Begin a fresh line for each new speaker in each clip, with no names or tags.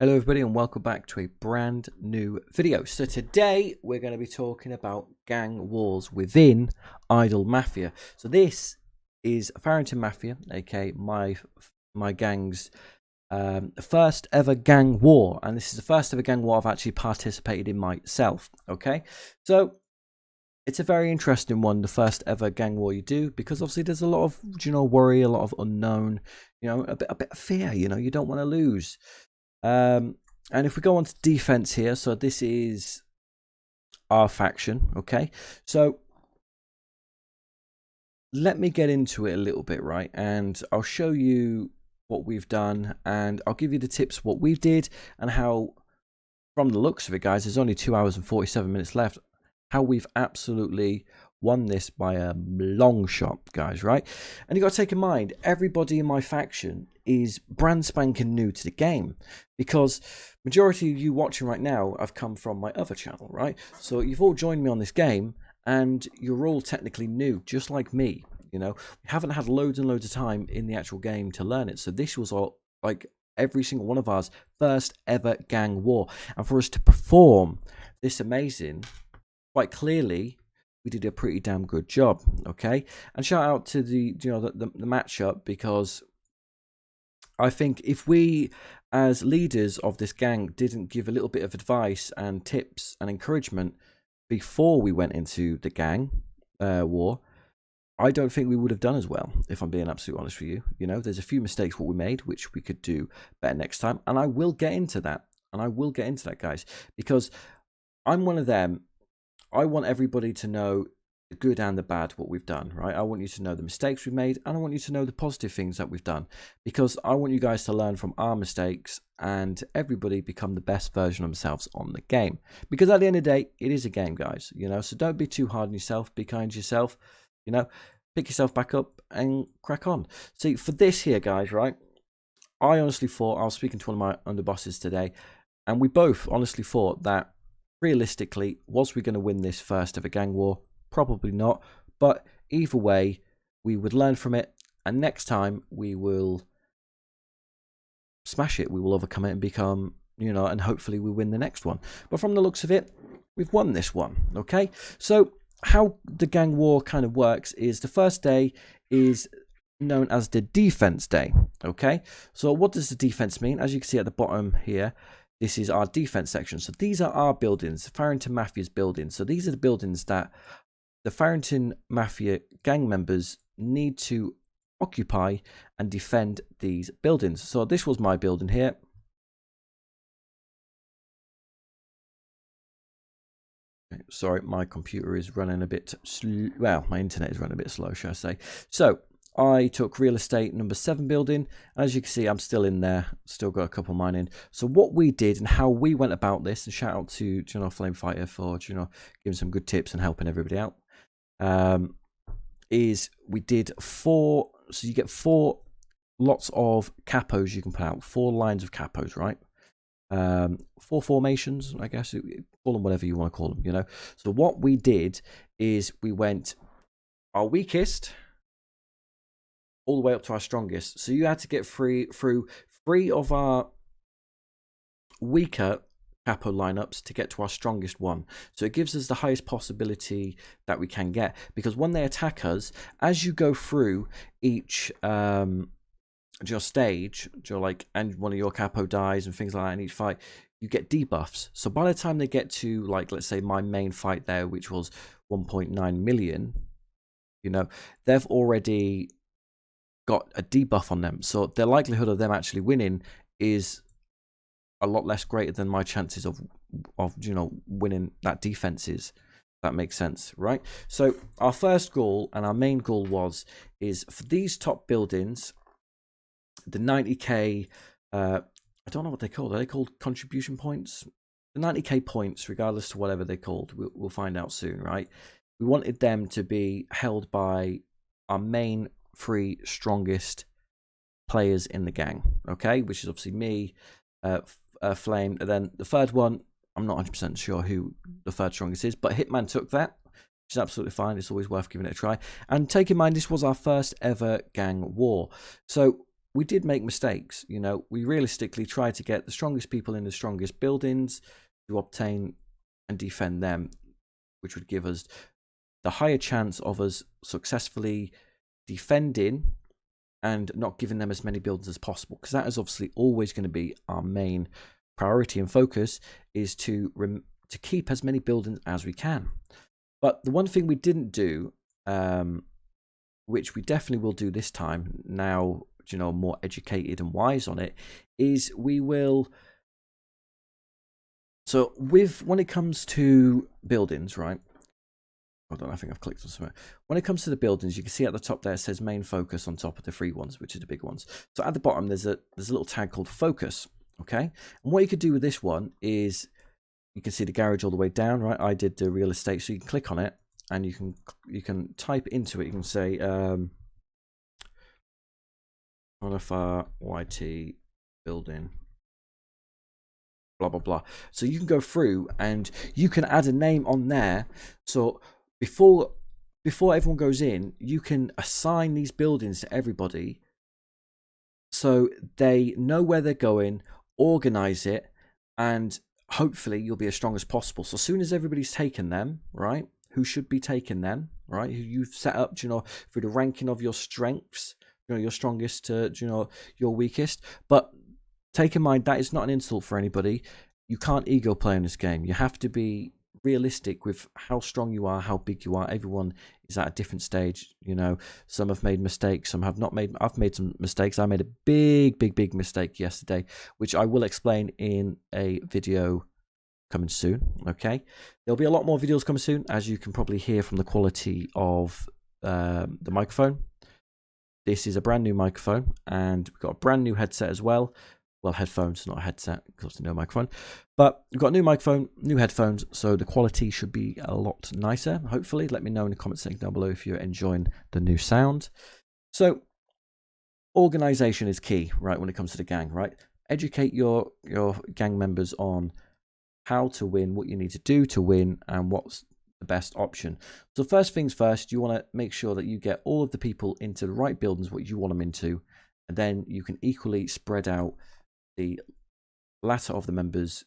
Hello everybody and welcome back to a brand new video. So today we're going to be talking about gang wars within Idle Mafia. So this is Farrington Mafia, aka my gang's first ever gang war, and this is the first ever gang war I've actually participated in myself. Okay, so it's a very interesting one, the first ever gang war you do, because obviously there's a lot of worry, a lot of unknown, a bit of fear. You don't want to lose. And if we go on to defense here, so this is our faction, okay? So let me get into it a little bit, right? And I'll show you what we've done, and I'll give you the tips what we did and how, from the looks of it, guys, there's only 2 hours and 47 minutes left, how we've absolutely won this by a long shot, guys, right? And you got to take in mind, everybody in my faction is brand spanking new to the game, because majority of you watching right now have come from my other channel, right? So you've all joined me on this game and you're all technically new, just like me. We haven't had loads and loads of time in the actual game to learn it. So this was all, like, every single one of ours first ever gang war, and for us to perform this amazing, quite clearly we did a pretty damn good job. Okay, and shout out to the matchup, because I think if we as leaders of this gang didn't give a little bit of advice and tips and encouragement before we went into the gang war, I don't think we would have done as well, if I'm being absolutely honest with you. There's a few mistakes what we made, which we could do better next time, and I will get into that. Guys, because I'm one of them. I want everybody to know the good and the bad, what we've done, right? I want you to know the mistakes we've made, and I want you to know the positive things that we've done, because I want you guys to learn from our mistakes and everybody become the best version of themselves on the game. Because at the end of the day, it is a game, guys, so don't be too hard on yourself, be kind to yourself, pick yourself back up and crack on. See, for this here, guys, right, I honestly thought, I was speaking to one of my underbosses today, and we both honestly thought that realistically, was we going to win this first ever gang war? Probably not, but either way, we would learn from it, and next time we will smash it. We will overcome it and become, and hopefully we win the next one. But from the looks of it, we've won this one. Okay, so how the gang war kind of works is the first day is known as the defense day. Okay, so what does the defense mean? As you can see at the bottom here, this is our defense section. So these are our buildings, Farrington Mafia's buildings. So these are the buildings that the Farrington Mafia gang members need to occupy and defend these buildings. So this was my building here. Sorry, my computer is running a bit slow. Well, my internet is running a bit slow, shall I say. So I took real estate number 7 building. As you can see, I'm still in there, still got a couple of mine in. So what we did and how we went about this, and shout out to Flame Fighter for giving some good tips and helping everybody out, is we did 4. So you get 4 lots of capos you can put out, 4 lines of capos, right? 4 formations, I guess, call them whatever you want to call them. So what we did is we went our weakest all the way up to our strongest. So you had to get through 3 of our weaker capo lineups to get to our strongest one. So it gives us the highest possibility that we can get, because when they attack us, as you go through each your stage, and one of your capo dies and things like that in each fight, you get debuffs. So by the time they get to, like, let's say my main fight there, which was 1.9 million, they've already got a debuff on them, so the likelihood of them actually winning is a lot less greater than my chances of winning that defense is. That makes sense, right? So our first goal and our main goal is for these top buildings, the 90k I don't know what they're called. Are they called contribution points? The 90k points, regardless to whatever they're called, we'll find out soon, right? We wanted them to be held by our main 3 strongest players in the gang, okay, which is obviously me, Flame, and then the third one, I'm not 100% sure who the third strongest is, but Hitman took that, which is absolutely fine. It's always worth giving it a try. And take in mind, this was our first ever gang war. So we did make mistakes. You know, we realistically tried to get the strongest people in the strongest buildings to obtain and defend them, which would give us the higher chance of us successfully defending and not giving them as many buildings as possible, because that is obviously always going to be our main priority and focus, is to keep as many buildings as we can. But the one thing we didn't do, which we definitely will do this time now, you know, more educated and wise on it, is we will, so when it comes to buildings, right, hold on, I think I've clicked on something. When it comes to the buildings, you can see at the top there it says main focus on top of the free ones, which are the big ones. So at the bottom there's a little tag called focus. Okay, and what you could do with this one is, you can see the garage all the way down, right? I did the real estate, so you can click on it and you can type into it. You can say modifier YT building, blah blah blah. So you can go through and you can add a name on there. So before everyone goes in, you can assign these buildings to everybody so they know where they're going, organize it, and hopefully you'll be as strong as possible. So as soon as everybody's taken them, right, who should be taking them, right, who you've set up, you know, through the ranking of your strengths, you know, your strongest to, you know, your weakest. But take in mind, that is not an insult for anybody. You can't ego play in this game. You have to be realistic with how strong you are, how big you are. Everyone is at a different stage, you know. Some have made mistakes, some have not made. I've made some mistakes. I made a big mistake yesterday, which I will explain in a video coming soon. Okay, there'll be a lot more videos coming soon, as you can probably hear from the quality of the microphone. This is a brand new microphone, and we've got a brand new headset as well. Well, headphones, not a headset, because no microphone. But we've got a new microphone, new headphones, so the quality should be a lot nicer, hopefully. Let me know in the comment section down below if you're enjoying the new sound. So, organization is key, right, when it comes to the gang, right? Educate your gang members on how to win, what you need to do to win, and what's the best option. So first things first, you want to make sure that you get all of the people into the right buildings, what you want them into, and then you can equally spread out the latter of the members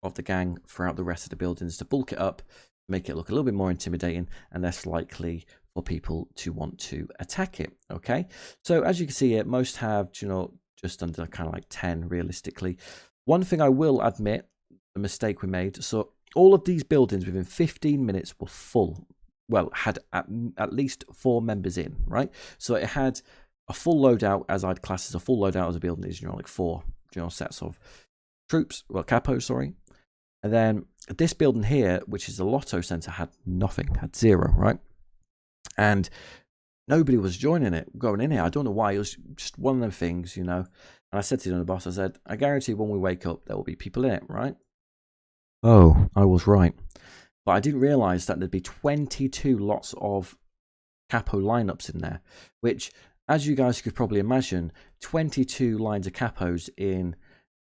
of the gang throughout the rest of the buildings to bulk it up, make it look a little bit more intimidating and less likely for people to want to attack it. Okay, so as you can see here, most have, you know, just under kind of like 10 realistically. One thing I will admit, the mistake we made, so all of these buildings within 15 minutes were full. Well, had at least 4 members in, right? So it had a full loadout, as I'd class as a full loadout as a building is, you know, like 4, you know, sets of troops, well, capos, sorry. And then this building here, which is the Lotto Center, had nothing, had 0, right? And nobody was joining it, going in here. I don't know why. It was just one of them things, you know. And I said to the boss, I said, I guarantee when we wake up, there will be people in it, right? Oh, I was right. But I didn't realize that there'd be 22 lots of capo lineups in there, which, as you guys could probably imagine, 22 lines of capos in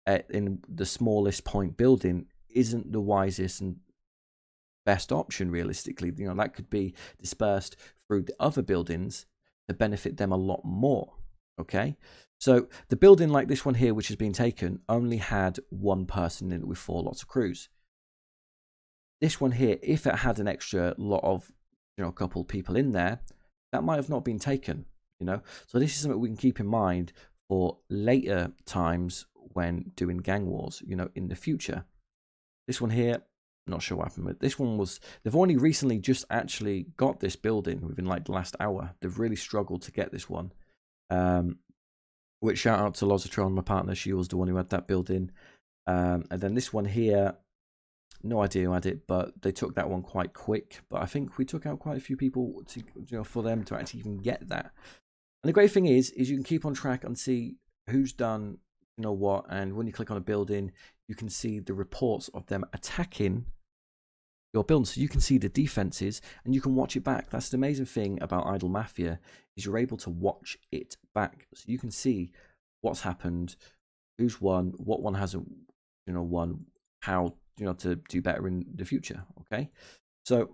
the smallest point building isn't the wisest and best option realistically. You know, that could be dispersed through the other buildings to benefit them a lot more. Okay, so the building like this one here, which has been taken, only had 1 person in it with 4 lots of crews. This one here, if it had an extra lot of, you know, a couple people in there, that might have not been taken, you know. So this is something we can keep in mind for later times when doing gang wars, you know, in the future. This one here, not sure what happened with this one. They've only recently just actually got this building within like the last hour. They've really struggled to get this one. Which shout out to Lozatron, my partner. She was the one who had that building. And then this one here, no idea who had it, but they took that one quite quick. But I think we took out quite a few people to, you know, for them to actually even get that. And the great thing is you can keep on track and see who's done, you know what, and when you click on a building, you can see the reports of them attacking your building, so you can see the defenses and you can watch it back. That's the amazing thing about Idle Mafia, is you're able to watch it back, so you can see what's happened, who's won, what one hasn't, you know, won, how, you know, to do better in the future. Okay, so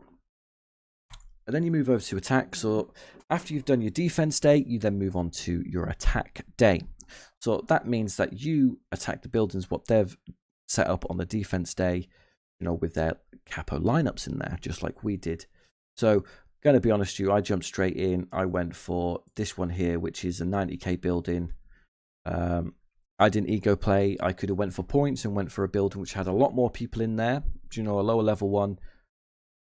And then you move over to attack. So after you've done your defense day, you then move on to your attack day. So that means that you attack the buildings what they've set up on the defense day, you know, with their capo lineups in there, just like we did. So going to be honest with you, I jumped straight in. I went for this one here, which is a 90k building. I didn't ego play. I could have went for points and went for a building which had a lot more people in there, you know, a lower level one.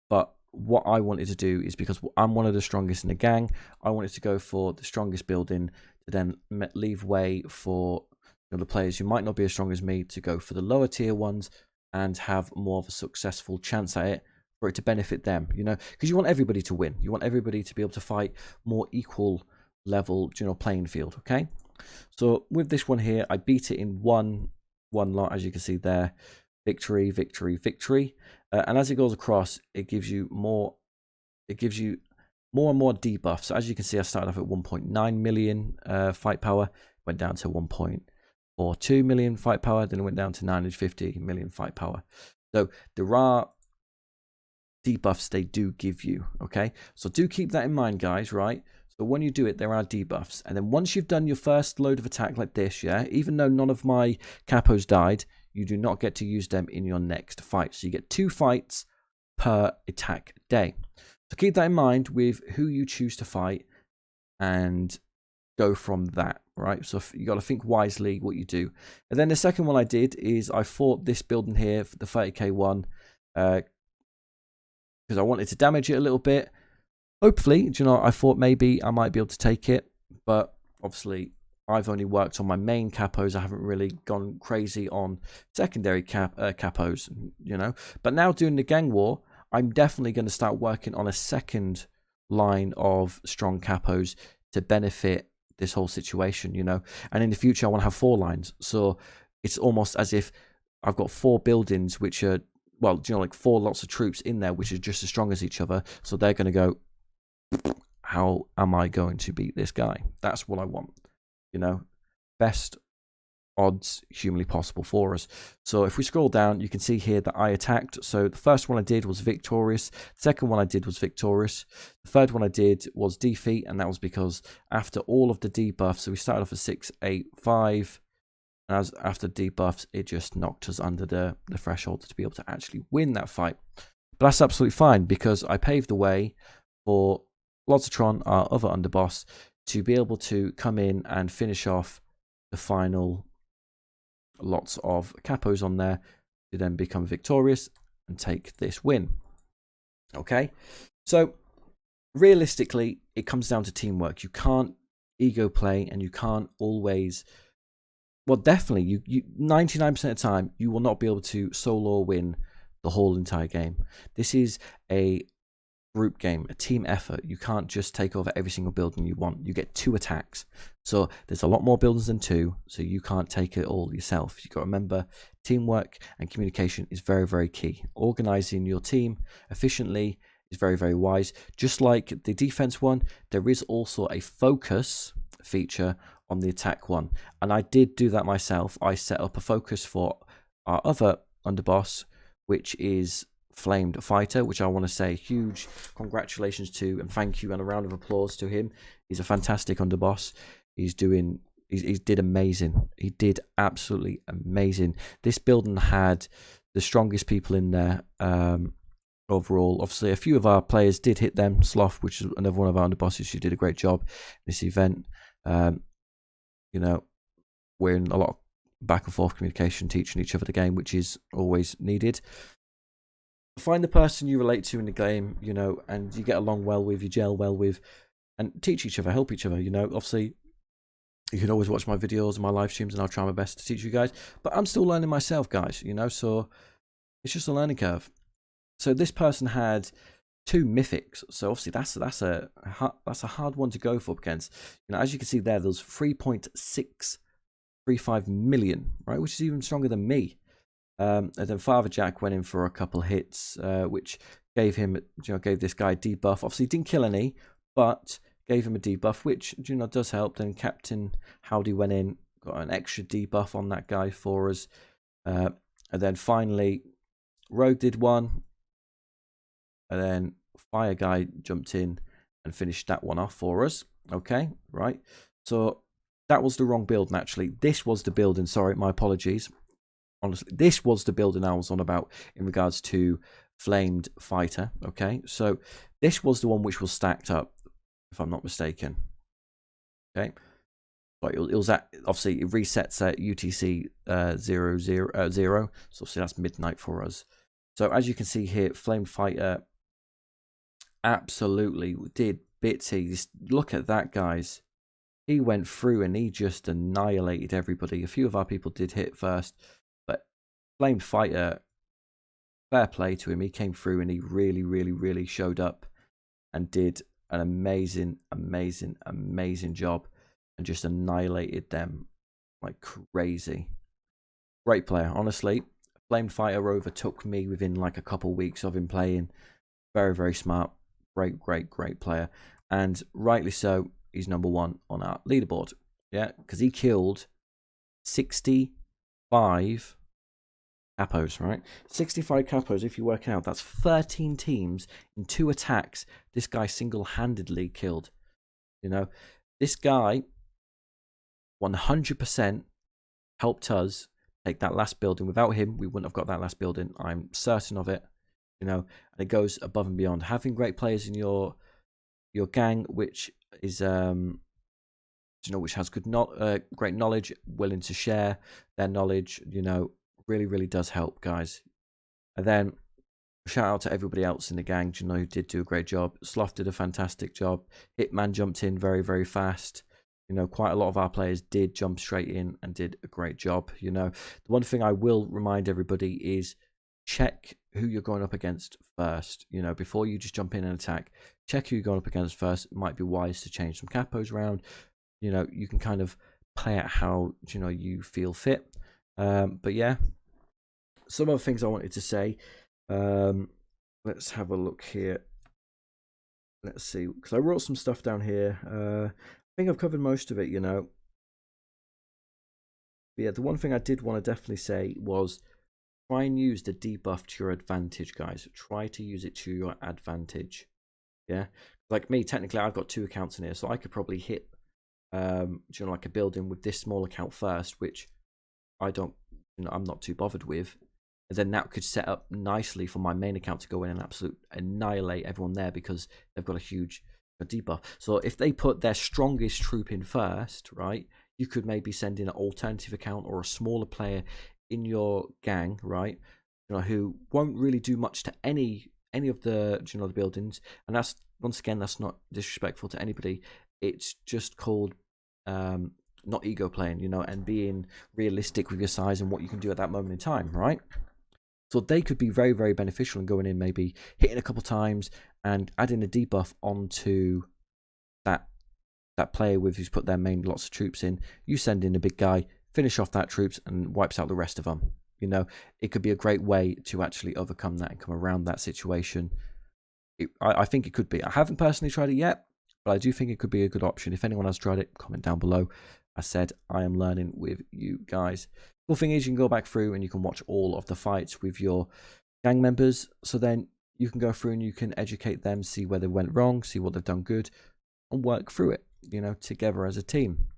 But what I wanted to do is, because I'm one of the strongest in the gang, I wanted to go for the strongest building to then leave way for, you know, the players who might not be as strong as me to go for the lower tier ones and have more of a successful chance at it, for it to benefit them, you know, because you want everybody to win. You want everybody to be able to fight more equal level, you know, playing field. Okay, so with this one here, I beat it in one lot, as you can see there. Victory, victory, victory. And as it goes across, it gives you more. It gives you more and more debuffs. So as you can see, I started off at 1.9 million fight power, went down to 1.42 million fight power, then it went down to 950 million fight power. So there are debuffs they do give you. Okay, so do keep that in mind, guys. Right. So when you do it, there are debuffs, and then once you've done your first load of attack like this, yeah, even though none of my capos died, you do not get to use them in your next fight. So you get 2 fights per attack day. So keep that in mind with who you choose to fight and go from that, right? So you got to think wisely what you do. And then the second one I did is I fought this building here, for the 30k one, because I wanted to damage it a little bit. Hopefully, do you know, I thought maybe I might be able to take it, but obviously I've only worked on my main capos. I haven't really gone crazy on secondary capos, you know. But now doing the gang war, I'm definitely going to start working on a second line of strong capos to benefit this whole situation, you know. And in the future, I want to have 4 lines. So it's almost as if I've got 4 buildings which are, well, you know, like 4 lots of troops in there which are just as strong as each other. So they're going to go, how am I going to beat this guy? That's what I want, you know, best odds humanly possible for us. So if we scroll down, you can see here that I attacked. So the first one I did was victorious. The second one I did was victorious. The third one I did was defeat, and that was because after all of the debuffs, so we started off at 6, 8, 5, and as after debuffs, it just knocked us under the threshold to be able to actually win that fight. But that's absolutely fine, because I paved the way for Lodzatron, our other underboss, to be able to come in and finish off the final lots of capos on there to then become victorious and take this win. Okay, so realistically, it comes down to teamwork. You can't ego play, and you can't always, well, definitely, you 99% of the time, you will not be able to solo win the whole entire game. This is a group game, a team effort. You can't just take over every single building you want. You get 2 attacks, so there's a lot more buildings than 2, so you can't take it all yourself. You got to remember, teamwork and communication is very, very key. Organizing your team efficiently is very, very wise. Just like the defense one, there is also a focus feature on the attack one, and I did do that myself. I set up a focus for our other underboss, which is Flamed Fighter, which I want to say huge congratulations to and thank you and a round of applause to him. He's a fantastic underboss. He did amazing. He did absolutely amazing. This building had the strongest people in there overall. Obviously, a few of our players did hit them. Sloth, which is another one of our underbosses, who did a great job in this event. You know, we're in a lot of back and forth communication, teaching each other the game, which is always needed. Find the person you relate to in the game, you know, and you get along well with, you gel well with, and teach each other, help each other, you know. Obviously, you can always watch my videos and my live streams, and I'll try my best to teach you guys, but I'm still learning myself, guys, you know, so it's just a learning curve. So this person had 2 mythics, so obviously that's a hard one to go for against. You know, as you can see there, there's 3.635 million, right, which is even stronger than me. And then Father Jack went in for a couple hits, which gave him, you know, gave this guy a debuff. Obviously, didn't kill any, but gave him a debuff, which, you know, does help. Then Captain Howdy went in, got an extra debuff on that guy for us. And then finally, Rogue did one. And then fire guy jumped in and finished that one off for us. Okay, right. So that was the wrong build, naturally. This was the building, sorry, my apologies. Honestly, this was the building I was on about in regards to flamed fighter. Okay, so this was the one which was stacked up, if I'm not mistaken. Okay, but it was at, obviously it resets at UTC 000, so obviously that's midnight for us. So as you can see here, flamed fighter absolutely did bitsy. Look at that, guys. He went through and he just annihilated everybody. A few of our people did hit first, but flamed fighter, fair play to him. He came through and he really showed up and did an amazing job and just annihilated them like crazy. Great player, honestly. Flamed fighter overtook me within like a couple weeks of him playing. Very smart. Great player, and rightly so. He's number one on our leaderboard. Yeah, because he killed 65 capos, right? 65 capos, if you work out, that's 13 teams in 2 attacks. This guy single-handedly killed. You know, this guy 100% helped us take that last building. Without him, we wouldn't have got that last building. I'm certain of it. You know, and it goes above and beyond. Having great players in your gang, which is which has good great knowledge, willing to share their knowledge, really does help, guys. And then shout out to everybody else in the gang, who did do a great job. Sloth did a fantastic job. Hitman jumped in very fast. Quite a lot of our players did jump straight in and did a great job. The one thing I will remind everybody is check who you're going up against first. Before you just jump in and attack, check who you're going up against first. It might be wise to change some capos around. You can kind of play out how you feel fit. But yeah, some other things I wanted to say. Let's have a look here. Let's see, because I wrote some stuff down here. I think I've covered most of it. But yeah, the one thing I did want to definitely say was try and use the debuff to your advantage, guys. Try to use it to your advantage. Yeah, like me, technically I've got 2 accounts in here, so I could probably hit like a building with this small account first, which I don't, I'm not too bothered with, and then that could set up nicely for my main account to go in and absolutely annihilate everyone there because they've got a huge debuff. So if they put their strongest troop in first, right, you could maybe send in an alternative account or a smaller player in your gang, right, who won't really do much to any of the the buildings. And that's, once again, that's not disrespectful to anybody. It's just called not ego playing, and being realistic with your size and what you can do at that moment in time, right? So they could be very beneficial in going in, maybe hitting a couple times and adding a debuff onto that player with who's put their main lots of troops in. You send in a big guy, finish off that troops, and wipes out the rest of them. It could be a great way to actually overcome that and come around that situation. I think it could be. I haven't personally tried it yet, but I do think it could be a good option. If anyone has tried it, comment down below. I said I am learning with you guys. Cool thing is you can go back through and you can watch all of the fights with your gang members. So then you can go through and you can educate them, see where they went wrong, see what they've done good, and work through it, together as a team.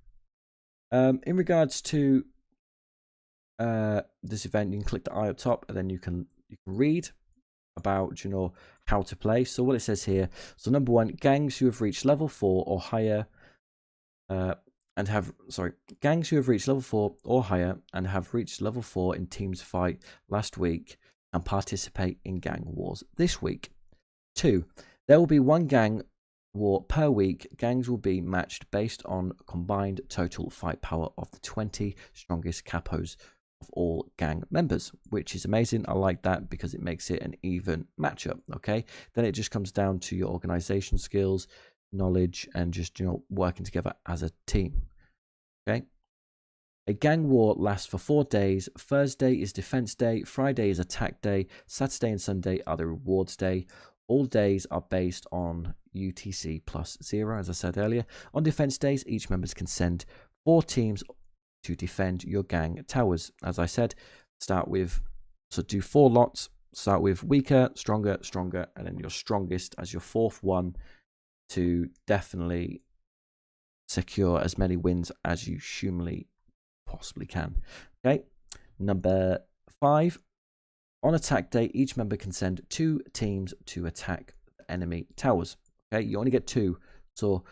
In regards to this event, you can click the eye up top and then you can read about how to play. So what it says here, so number 1, gangs who have reached level 4 or higher gangs who have reached level 4 or higher and have reached level 4 in teams fight last week and participate in gang wars this week. 2, there will be 1 gang war per week. Gangs will be matched based on combined total fight power of the 20 strongest capos of all gang members, which is amazing. I like that because it makes it an even matchup. Okay, then it just comes down to your organization skills, knowledge, and just working together as a team. Okay, a gang war lasts for 4 days. Thursday is defense day, Friday is attack day, Saturday and Sunday are the rewards day. All days are based on UTC +0, as I said earlier. On defense days, each members can send 4 teams to defend your gang towers. As I said, start with, so do 4 lots, start with weaker, stronger, stronger, and then your strongest as your fourth one to definitely secure as many wins as you humanly possibly can. Okay, number 5. On attack day, each member can send 2 teams to attack the enemy towers. Okay, you only get 2, so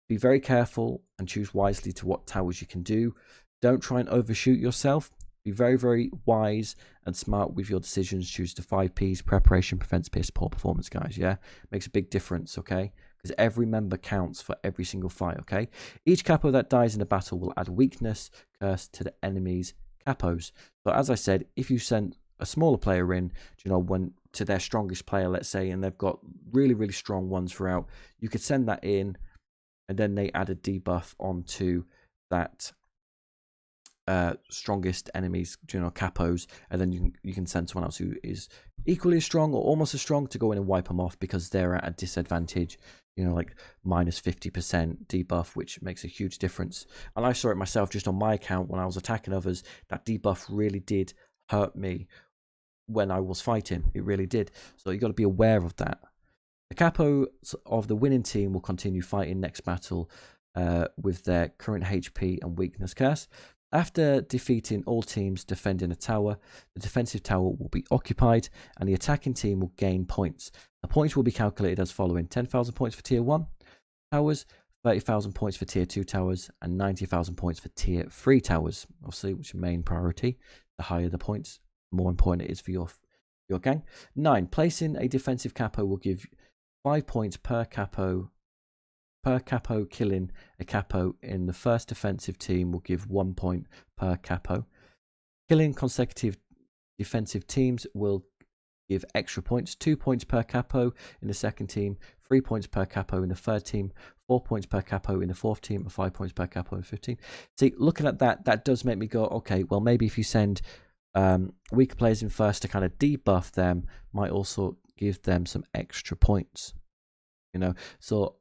be very careful and choose wisely to what towers you can do. Don't try and overshoot yourself. Be very, very wise and smart with your decisions. Choose the 5 Ps. Preparation prevents peer poor performance, guys. Yeah, makes a big difference, okay? Because every member counts for every single fight, okay? Each capo that dies in a battle will add weakness curse to the enemy's capos. So as I said, if you send a smaller player in, when to their strongest player, let's say, and they've got really, really strong ones throughout, you could send that in, and then they add a debuff onto that strongest enemies, capos, and then you can send someone else who is equally as strong or almost as strong to go in and wipe them off because they're at a disadvantage, like minus 50% debuff, which makes a huge difference. And I saw it myself just on my account when I was attacking others. That debuff really did hurt me when I was fighting. It really did. So you got to be aware of that. The capo of the winning team will continue fighting next battle with their current HP and weakness curse. After defeating all teams defending a tower, the defensive tower will be occupied and the attacking team will gain points. The points will be calculated as following: 10,000 points for tier 1 towers, 30,000 points for tier 2 towers, and 90,000 points for tier 3 towers. Obviously, which is main priority. The higher the points, the more important it is for your gang. 9. Placing a defensive capo will give 5 points per capo. Per capo. Killing a capo in the first defensive team will give 1 point per capo. Killing consecutive defensive teams will give extra points: 2 points per capo in the second team, 3 points per capo in the third team, 4 points per capo in the fourth team, and 5 points per capo in the 15th. See, looking at that does make me go, okay, well, maybe if you send weaker players in first to kind of debuff them, might also give them some extra points. So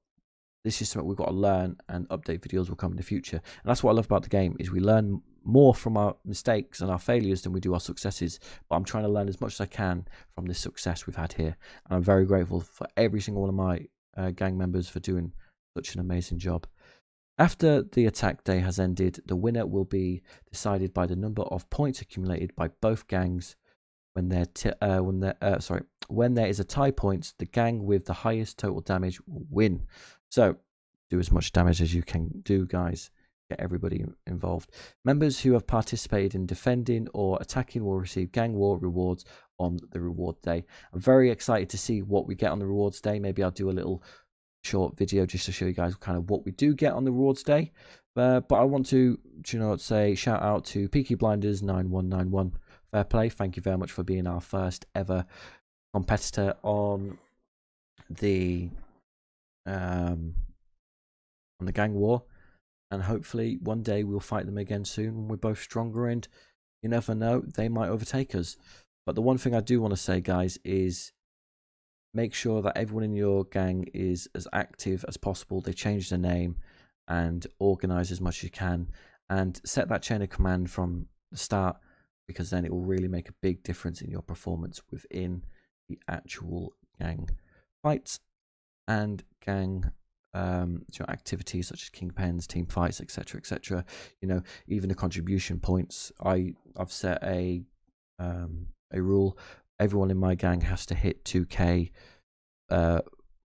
this is something we've got to learn, and update videos will come in the future. And that's what I love about the game, is we learn more from our mistakes and our failures than we do our successes. But I'm trying to learn as much as I can from this success we've had here. And I'm very grateful for every single one of my gang members for doing such an amazing job. After the attack day has ended, the winner will be decided by the number of points accumulated by both gangs. When there is a tie points, the gang with the highest total damage will win. So do as much damage as you can do, guys. Get everybody involved. Members who have participated in defending or attacking will receive gang war rewards on the reward day. I'm very excited to see what we get on the rewards day. Maybe I'll do a little short video just to show you guys kind of what we do get on the rewards day. But I want to, say shout out to Peaky Blinders 9191. Fair play. Thank you very much for being our first ever competitor on the gang war, and hopefully one day we'll fight them again soon when we're both stronger, and you never know, they might overtake us. But the one thing I do want to say, guys, is make sure that everyone in your gang is as active as possible. They change their name and organize as much as you can, and set that chain of command from the start, because then it will really make a big difference in your performance within the actual gang fights and gang activities such as kingpins, team fights, etc., etc. Even the contribution points. I've set a rule: everyone in my gang has to hit 2k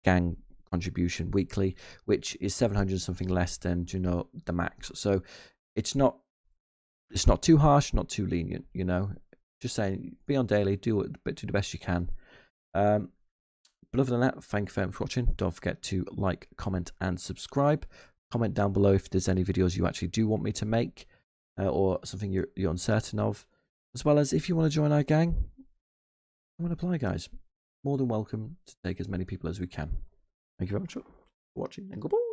gang contribution weekly, which is 700 something less than the max. So it's not too harsh, not too lenient. Just saying, be on daily, do the best you can. But other than that, thank you very much for watching. Don't forget to like, comment, and subscribe. Comment down below if there's any videos you actually do want me to make, or something you're uncertain of, as well as if you want to join our gang. Come and apply, guys. More than welcome to take as many people as we can. Thank you very much for watching, and goodbye.